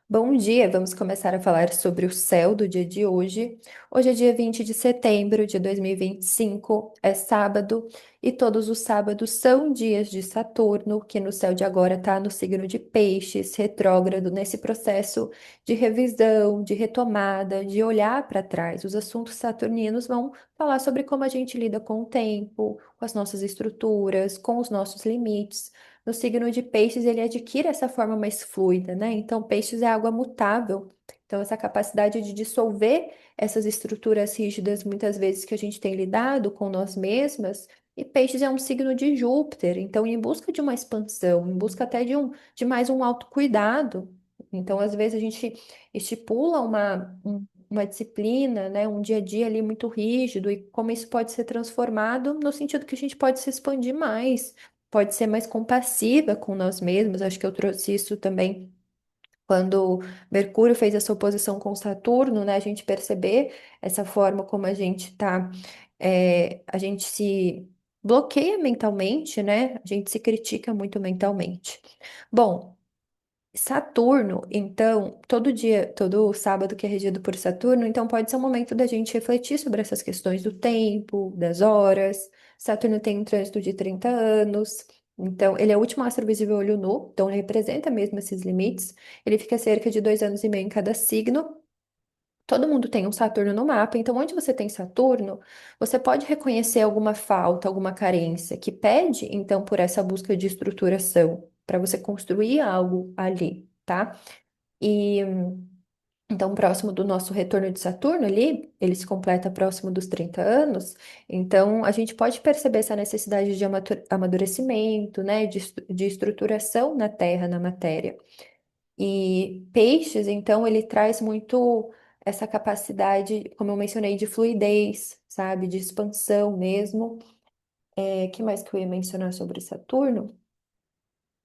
Bom dia, vamos começar a falar sobre o céu do dia de hoje. Hoje é dia 20 de setembro de 2025, é sábado, e todos os sábados são dias de Saturno, que no céu de agora está no signo de Peixes, retrógrado, nesse processo de revisão, de retomada, de olhar para trás. Os assuntos saturninos vão falar sobre como a gente lida com o tempo, com as nossas estruturas, com os nossos limites. No signo de Peixes, ele adquire essa forma mais fluida, né? Então, Peixes é água mutável. Então, essa capacidade de dissolver essas estruturas rígidas, muitas vezes que a gente tem lidado com nós mesmas. E Peixes é um signo de Júpiter, então, em busca de uma expansão, em busca até de mais um autocuidado. Então, às vezes, a gente estipula uma disciplina, né? Um dia a dia ali muito rígido, e como isso pode ser transformado no sentido que a gente pode se expandir mais, pode ser mais compassiva com nós mesmos. Acho que eu trouxe isso também quando Mercúrio fez essa oposição com Saturno, né? A gente perceber essa forma como a gente tá, a gente se bloqueia mentalmente, né? A gente se critica muito mentalmente. Bom, Saturno, então, todo dia, todo sábado que é regido por Saturno, então pode ser um momento da gente refletir sobre essas questões do tempo, das horas. Saturno tem um trânsito de 30 anos, então ele é o último astro visível a olho nu, então ele representa mesmo esses limites. Ele fica cerca de 2 anos e meio em cada signo. Todo mundo tem um Saturno no mapa, então onde você tem Saturno, você pode reconhecer alguma falta, alguma carência que pede, então, por essa busca de estruturação, para você construir algo ali, tá? E então, próximo do nosso retorno de Saturno ali, ele se completa próximo dos 30 anos, então a gente pode perceber essa necessidade de amadurecimento, né, de estruturação na Terra, na matéria. E peixes, então, ele traz muito essa capacidade, como eu mencionei, de fluidez, sabe? De expansão mesmo. Que mais que eu ia mencionar sobre Saturno?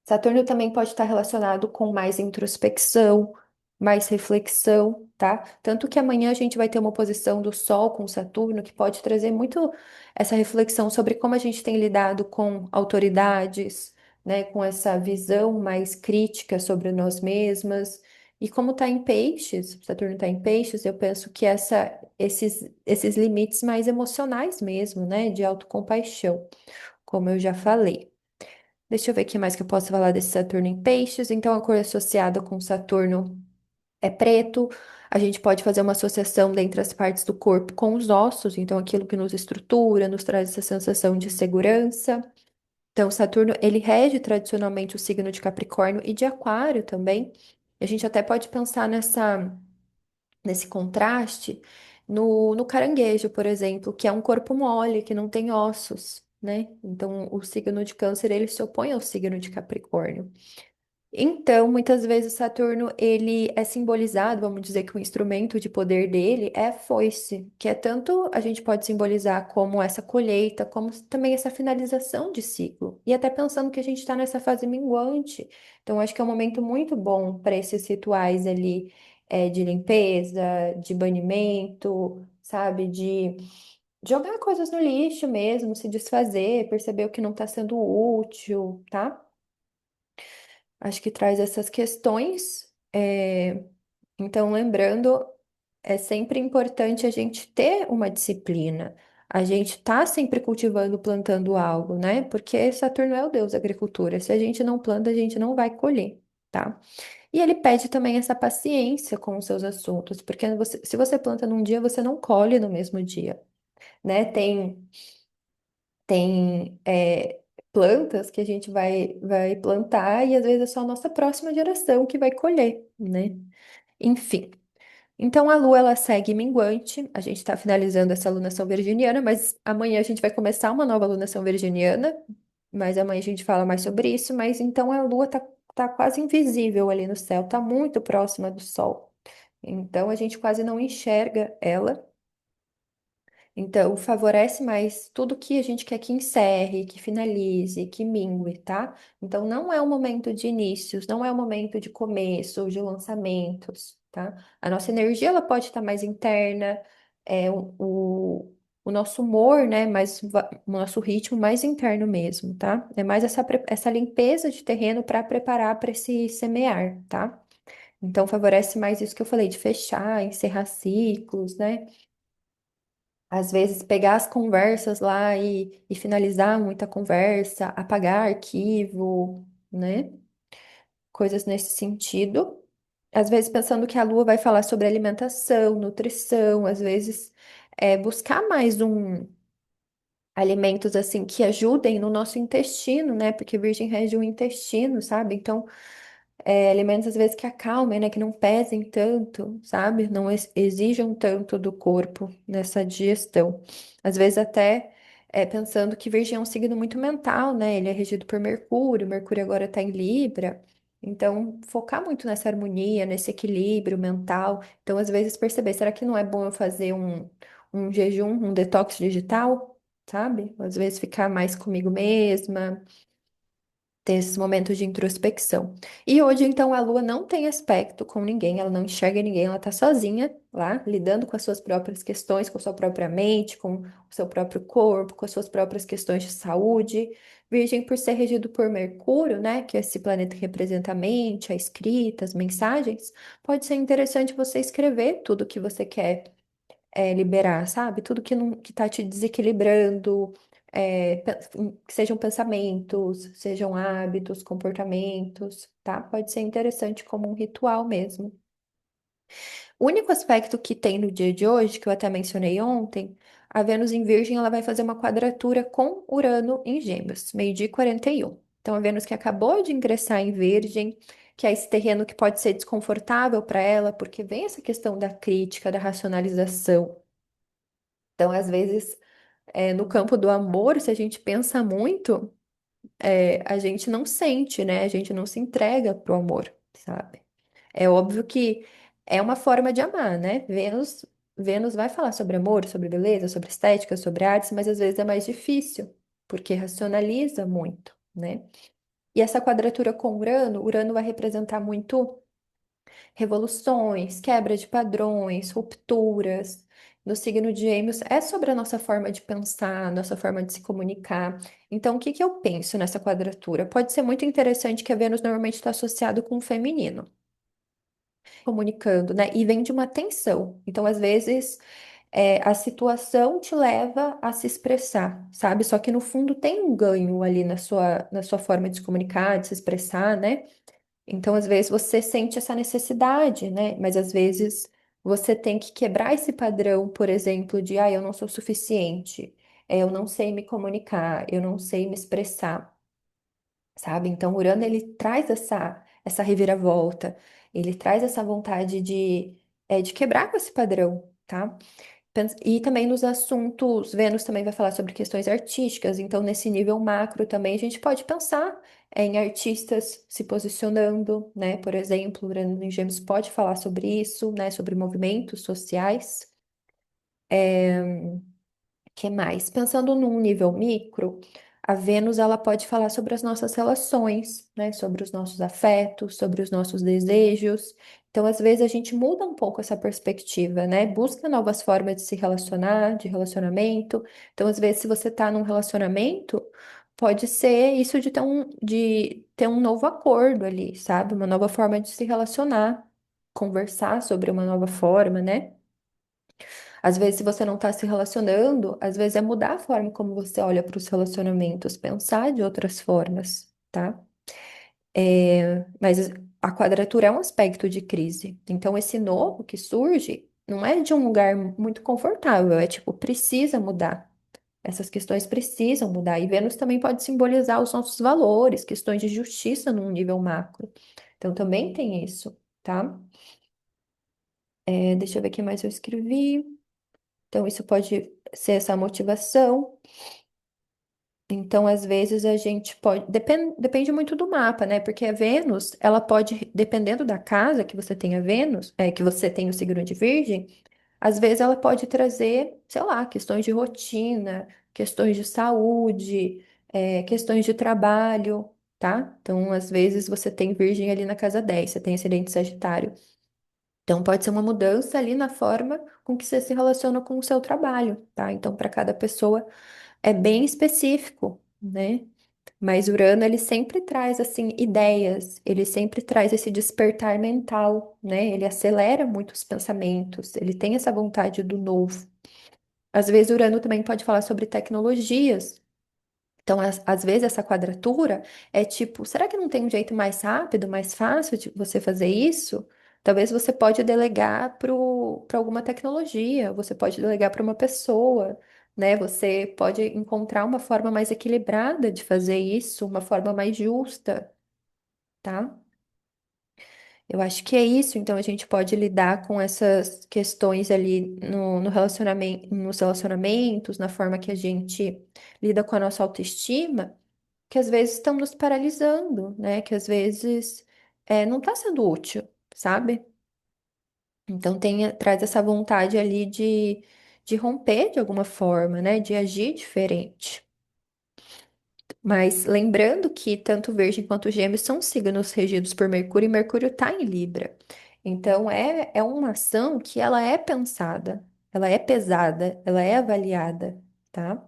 Saturno também pode estar relacionado com mais introspecção, mais reflexão, tá? Tanto que amanhã a gente vai ter uma oposição do Sol com Saturno que pode trazer muito essa reflexão sobre como a gente tem lidado com autoridades, né? Com essa visão mais crítica sobre nós mesmas. E como está em peixes, Saturno está em peixes, eu penso que esses limites mais emocionais mesmo, né? De autocompaixão, como eu já falei. Deixa eu ver o que mais que eu posso falar desse Saturno em Peixes. Então, a cor associada com Saturno é preto. A gente pode fazer uma associação dentre as partes do corpo com os ossos, então aquilo que nos estrutura, nos traz essa sensação de segurança. Então, Saturno, ele rege tradicionalmente o signo de Capricórnio e de Aquário também. A gente até pode pensar nesse contraste no caranguejo, por exemplo, que é um corpo mole, que não tem ossos, né? Então, o signo de Câncer, ele se opõe ao signo de Capricórnio. Então, muitas vezes Saturno, ele é simbolizado, vamos dizer que o instrumento de poder dele é a foice, que é tanto a gente pode simbolizar como essa colheita, como também essa finalização de ciclo. E até pensando que a gente está nessa fase minguante. Então, acho que é um momento muito bom para esses rituais ali, de limpeza, de banimento, sabe? De jogar coisas no lixo mesmo, se desfazer, perceber o que não está sendo útil, tá? Acho que traz essas questões. Então, lembrando, é sempre importante a gente ter uma disciplina. A gente tá sempre cultivando, plantando algo, né? Porque Saturno é o deus da agricultura. Se a gente não planta, a gente não vai colher, tá? E ele pede também essa paciência com os seus assuntos, porque se você planta num dia, você não colhe no mesmo dia, né? Tem plantas que a gente vai plantar e às vezes é só a nossa próxima geração que vai colher, né? Enfim. Então a Lua ela segue minguante. A gente está finalizando essa alunação virginiana, mas amanhã a gente vai começar uma nova alunação virginiana. Mas amanhã a gente fala mais sobre isso. Mas então a Lua tá quase invisível ali no céu, tá muito próxima do Sol. Então a gente quase não enxerga ela. Então, favorece mais tudo que a gente quer que encerre, que finalize, que mingue, tá? Então, não é um momento de inícios, não é um momento de começo, de lançamentos, tá? A nossa energia, ela pode estar mais interna, o nosso humor, né? O nosso ritmo mais interno mesmo, tá? É mais essa limpeza de terreno para preparar para esse semear, tá? Então, favorece mais isso que eu falei, de fechar, encerrar ciclos, né? Às vezes, pegar as conversas lá e finalizar muita conversa, apagar arquivo, né? Coisas nesse sentido. Às vezes, pensando que a Lua vai falar sobre alimentação, nutrição, às vezes, buscar mais alimentos assim que ajudem no nosso intestino, né? Porque Virgem rege o intestino, sabe? Então, alimentos às vezes que acalmem, né? Que não pesem tanto, sabe? Não exijam tanto do corpo nessa digestão. Às vezes até pensando que Virgem é um signo muito mental, né? Ele é regido por Mercúrio, Mercúrio agora está em Libra. Então, focar muito nessa harmonia, nesse equilíbrio mental. Então, às vezes perceber, será que não é bom eu fazer um jejum, um detox digital? Sabe? Às vezes ficar mais comigo mesma, ter esses momentos de introspecção. E hoje, então, a Lua não tem aspecto com ninguém, ela não enxerga ninguém, ela tá sozinha lá, lidando com as suas próprias questões, com a sua própria mente, com o seu próprio corpo, com as suas próprias questões de saúde. Virgem, por ser regido por Mercúrio, né, que é esse planeta que representa a mente, a escrita, as mensagens, pode ser interessante você escrever tudo que você quer liberar, sabe? Tudo que não, que tá te desequilibrando, que sejam pensamentos, sejam hábitos, comportamentos, tá? Pode ser interessante como um ritual mesmo. O único aspecto que tem no dia de hoje, que eu até mencionei ontem, a Vênus em Virgem, ela vai fazer uma quadratura com Urano em Gêmeos, meio-dia e 41. Então, a Vênus que acabou de ingressar em Virgem, que é esse terreno que pode ser desconfortável para ela, porque vem essa questão da crítica, da racionalização. Então, às vezes, no campo do amor, se a gente pensa muito, a gente não sente, né? A gente não se entrega pro amor, sabe? É óbvio que é uma forma de amar, né? Vênus vai falar sobre amor, sobre beleza, sobre estética, sobre artes, mas às vezes é mais difícil, porque racionaliza muito, né? E essa quadratura com Urano, Urano vai representar muito revoluções, quebra de padrões, rupturas. No signo de Gêmeos é sobre a nossa forma de pensar, nossa forma de se comunicar. Então, o que que eu penso nessa quadratura? Pode ser muito interessante que a Vênus normalmente está associado com o feminino, comunicando, né? E vem de uma tensão. Então, às vezes, a situação te leva a se expressar, sabe? Só que no fundo tem um ganho ali na sua forma de se comunicar, de se expressar, né? Então, às vezes, você sente essa necessidade, né? Mas às vezes você tem que quebrar esse padrão, por exemplo, de eu não sou suficiente, eu não sei me comunicar, eu não sei me expressar, sabe? Então, Urano ele traz essa reviravolta, ele traz essa vontade de quebrar com esse padrão, tá? E também nos assuntos, Vênus também vai falar sobre questões artísticas, então nesse nível macro também a gente pode pensar em artistas se posicionando, né? Por exemplo, Urano em Gêmeos pode falar sobre isso, né? Sobre movimentos sociais. Que mais? Pensando num nível micro, a Vênus ela pode falar sobre as nossas relações, né? Sobre os nossos afetos, sobre os nossos desejos. Então, às vezes, a gente muda um pouco essa perspectiva, né? Busca novas formas de se relacionar, de relacionamento. Então, às vezes, se você está num relacionamento, pode ser isso de ter um novo acordo ali, sabe? Uma nova forma de se relacionar, conversar sobre uma nova forma, né? Às vezes, se você não está se relacionando, às vezes é mudar a forma como você olha para os relacionamentos, pensar de outras formas, tá? Mas a quadratura é um aspecto de crise. Então, esse novo que surge não é de um lugar muito confortável, é tipo, precisa mudar. Essas questões precisam mudar. E Vênus também pode simbolizar os nossos valores, questões de justiça num nível macro. Então, também tem isso, tá? Deixa eu ver o que mais eu escrevi. Então, isso pode ser essa motivação. Então, às vezes, a gente pode. Depende muito do mapa, né? Porque a Vênus, ela pode, dependendo da casa que você tenha Vênus, que você tem o signo de Virgem, às vezes ela pode trazer, sei lá, questões de rotina, questões de saúde, questões de trabalho, tá? Então, às vezes, você tem Virgem ali na casa 10, você tem ascendente Sagitário. Então, pode ser uma mudança ali na forma com que você se relaciona com o seu trabalho, tá? Então, para cada pessoa é bem específico, né? Mas Urano, ele sempre traz, assim, ideias, ele sempre traz esse despertar mental, né? Ele acelera muito os pensamentos, ele tem essa vontade do novo. Às vezes, Urano também pode falar sobre tecnologias. Então, às vezes, essa quadratura é tipo, será que não tem um jeito mais rápido, mais fácil de você fazer isso? Talvez você pode delegar para alguma tecnologia, você pode delegar para uma pessoa, né? Você pode encontrar uma forma mais equilibrada de fazer isso, uma forma mais justa, tá? Eu acho que é isso, então a gente pode lidar com essas questões ali no relacionamento, nos relacionamentos, na forma que a gente lida com a nossa autoestima que às vezes estão nos paralisando, né? Que às vezes não está sendo útil, sabe? Então traz essa vontade ali de romper de alguma forma, né? De agir diferente. Mas lembrando que tanto Virgem quanto Gêmeos são signos regidos por Mercúrio e Mercúrio está em Libra. Então é uma ação que ela é pensada, ela é pesada, ela é avaliada, tá?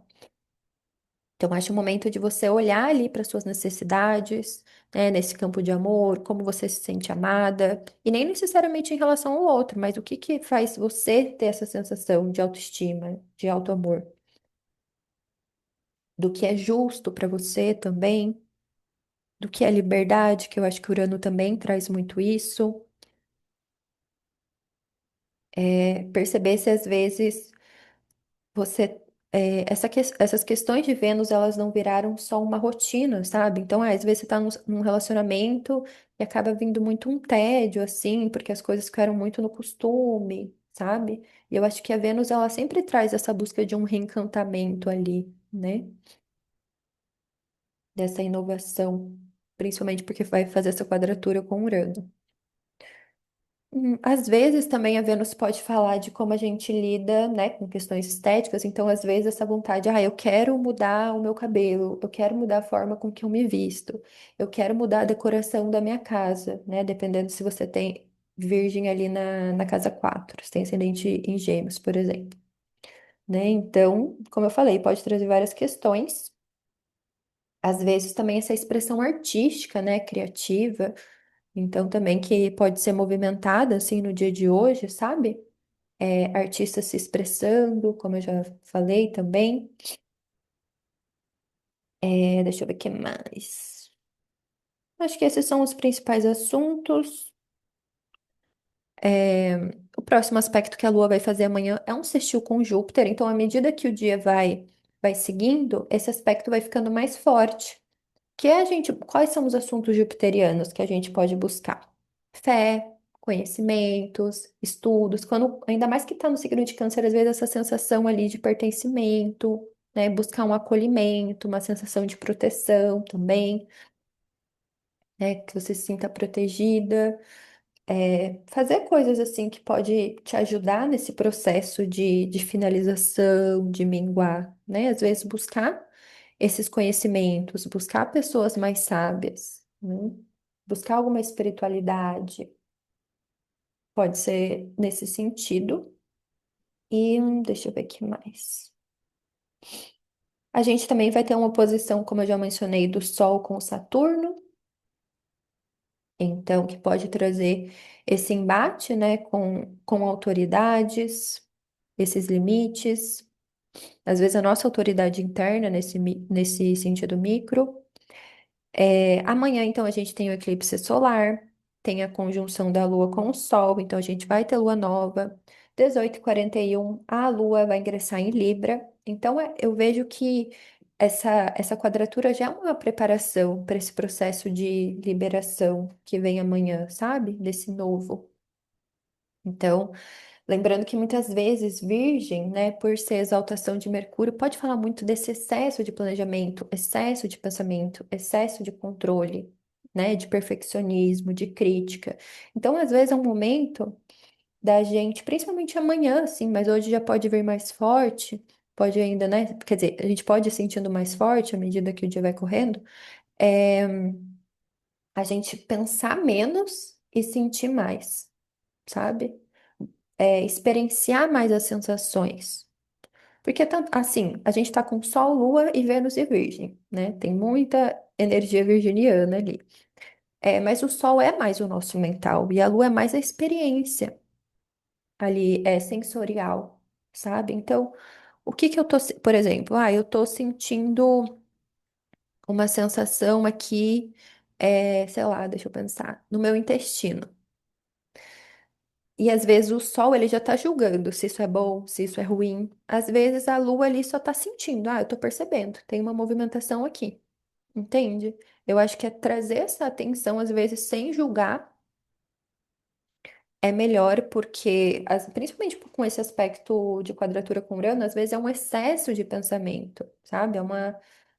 Então, acho o momento de você olhar ali para suas necessidades, né, nesse campo de amor, como você se sente amada, e nem necessariamente em relação ao outro, mas o que que faz você ter essa sensação de autoestima, de auto-amor, do que é justo para você também, do que é liberdade, que eu acho que o Urano também traz muito isso. Perceber se às vezes você essas questões de Vênus elas não viraram só uma rotina, sabe? Então, às vezes você tá num relacionamento e acaba vindo muito um tédio, assim, porque as coisas ficaram muito no costume, sabe? E eu acho que a Vênus ela sempre traz essa busca de um reencantamento ali, né? Dessa inovação, principalmente porque vai fazer essa quadratura com Urano. Às vezes também a Vênus pode falar de como a gente lida, né, com questões estéticas. Então, às vezes, essa vontade, eu quero mudar o meu cabelo, eu quero mudar a forma com que eu me visto, eu quero mudar a decoração da minha casa, né? Dependendo se você tem Virgem ali na casa 4, se tem ascendente em Gêmeos, por exemplo, né? Então, como eu falei, pode trazer várias questões. Às vezes também essa expressão artística, né, criativa, então também que pode ser movimentada assim no dia de hoje, sabe? Artistas se expressando, como eu já falei também. Deixa eu ver o que mais. Acho que esses são os principais assuntos. É, o próximo aspecto que a Lua vai fazer amanhã é um sextil com Júpiter, então, à medida que o dia vai seguindo, esse aspecto vai ficando mais forte. Quais são os assuntos jupiterianos que a gente pode buscar? Fé, conhecimentos, estudos, ainda mais que está no signo de Câncer, às vezes essa sensação ali de pertencimento, né? Buscar um acolhimento, uma sensação de proteção também, né? Que você se sinta protegida. Fazer coisas assim que pode te ajudar nesse processo de finalização, de minguar, né? Às vezes buscar esses conhecimentos, buscar pessoas mais sábias, né? Buscar alguma espiritualidade, pode ser nesse sentido. E deixa eu ver aqui mais. A gente também vai ter uma oposição, como eu já mencionei, do Sol com Saturno, então que pode trazer esse embate, né, com autoridades, esses limites. Às vezes a nossa autoridade interna nesse sentido micro. Amanhã, então, a gente tem o eclipse solar, tem a conjunção da Lua com o Sol, então a gente vai ter Lua nova. 18h41, a Lua vai ingressar em Libra. Então, eu vejo que essa quadratura já é uma preparação para esse processo de liberação que vem amanhã, sabe? Desse novo. Então, lembrando que muitas vezes Virgem, né, por ser exaltação de Mercúrio, pode falar muito desse excesso de planejamento, excesso de pensamento, excesso de controle, né, de perfeccionismo, de crítica. Então, às vezes é um momento da gente, principalmente amanhã, assim, mas hoje já pode vir mais forte, pode ainda, né, quer dizer, a gente pode ir sentindo mais forte à medida que o dia vai correndo, é a gente pensar menos e sentir mais, sabe? Experienciar mais as sensações. Porque, assim, a gente tá com Sol, Lua e Vênus e Virgem, né? Tem muita energia virginiana ali. Mas o Sol é mais o nosso mental e a Lua é mais a experiência ali, é sensorial, sabe? Então, o que que eu tô, por exemplo, eu tô sentindo uma sensação aqui, sei lá, deixa eu pensar, no meu intestino. E às vezes o sol ele já tá julgando se isso é bom, se isso é ruim. Às vezes a lua ali só tá sentindo, eu tô percebendo, tem uma movimentação aqui, entende? Eu acho que é trazer essa atenção, às vezes, sem julgar, é melhor porque, principalmente com esse aspecto de quadratura com Urano, às vezes é um excesso de pensamento, sabe?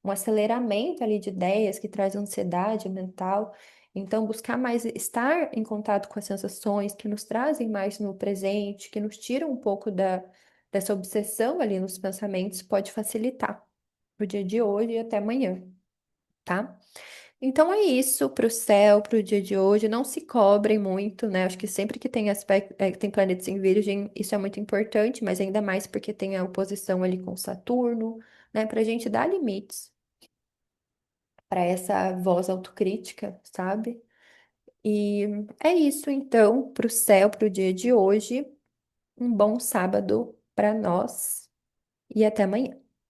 Um aceleramento ali de ideias que traz ansiedade mental. Então, buscar mais estar em contato com as sensações que nos trazem mais no presente, que nos tiram um pouco dessa obsessão ali nos pensamentos, pode facilitar o dia de hoje e até amanhã, tá? Então é isso para o céu, para o dia de hoje. Não se cobrem muito, né? Acho que sempre que tem aspecto, tem planetas em Virgem, isso é muito importante, mas ainda mais porque tem a oposição ali com Saturno, né? Para a gente dar limites para essa voz autocrítica, sabe? E é isso, então, para o céu, para o dia de hoje. Um bom sábado para nós e até amanhã.